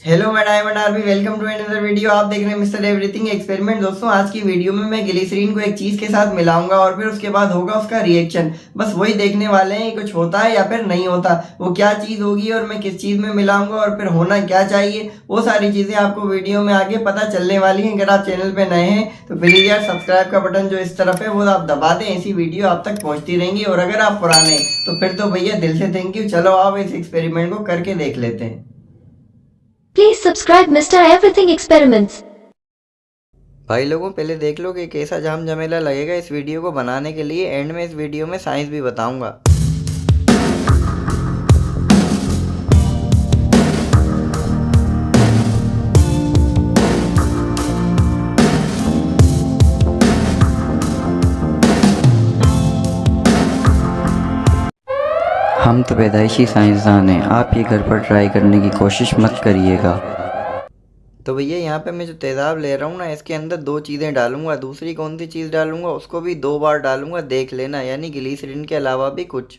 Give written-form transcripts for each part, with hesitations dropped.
Hello मैं diamond army, welcome to another video. आप देख रहे हैं मिस्टर एवरीथिंग एक्सपेरिमेंट। दोस्तों आज की वीडियो में मैं ग्लिसरीन को एक चीज के साथ मिलाऊंगा और फिर उसके बाद होगा उसका रिएक्शन। बस वही देखने वाले हैं, कुछ होता है या फिर नहीं होता, वो क्या चीज होगी और मैं किस चीज में मिलाऊंगा और फिर होना क्या चाहिए, वो सारी चीजें आपको वीडियो में आगे पता चलने वाली हैं। अगर आप चैनल पे नए हैं तो प्लीज यार सब्सक्राइब का बटन जो इस तरफ है वो आप दबा दें, ऐसी वीडियो आप तक पहुंचती रहेंगी। और अगर आप पुराने तो फिर तो भैया दिल से थैंक यू। चलो आप इस एक्सपेरिमेंट को करके देख लेते हैं। Please subscribe Mr. Everything Experiments. भाई लोगों पहले देख लो कि कैसा जाम झमेला लगेगा इस वीडियो को बनाने के लिए। एंड में इस वीडियो में साइंस भी बताऊंगा। हम तो पैदाइशी साइंसदान हैं, आप ये घर पर ट्राई करने की कोशिश मत करिएगा। तो भैया यहाँ पे मैं जो तेज़ाब ले रहा हूँ ना, इसके अंदर दो चीज़ें डालूंगा। दूसरी कौन सी चीज़ डालूंगा उसको भी 2 बार डालूंगा, देख लेना। यानी ग्लिसरीन के अलावा भी कुछ।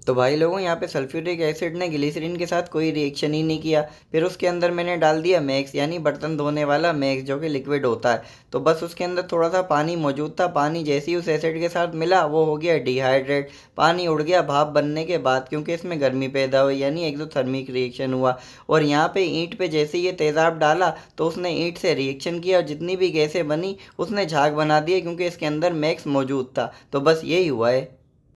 तो भाई लोगों यहाँ पे सल्फ्यूरिक एसिड ने ग्लिसरीन के साथ कोई रिएक्शन ही नहीं किया। फिर उसके अंदर मैंने डाल दिया मैक्स, यानी बर्तन धोने वाला मैक्स, जो कि लिक्विड होता है। तो बस उसके अंदर थोड़ा सा पानी मौजूद था। पानी जैसे ही उस एसिड के साथ मिला वो हो गया डिहाइड्रेट। पानी उड़ गया भाप बनने के बाद, क्योंकि इसमें गर्मी पैदा हुई, यानी एक्सोथर्मिक रिएक्शन हुआ। और यहाँ पे ईंट पे जैसे ये तेज़ाब डाला तो उसने ईंट से रिएक्शन किया और जितनी भी गैसें बनी उसने झाग बना दिए, क्योंकि इसके अंदर मैक्स मौजूद था। तो बस यही हुआ है।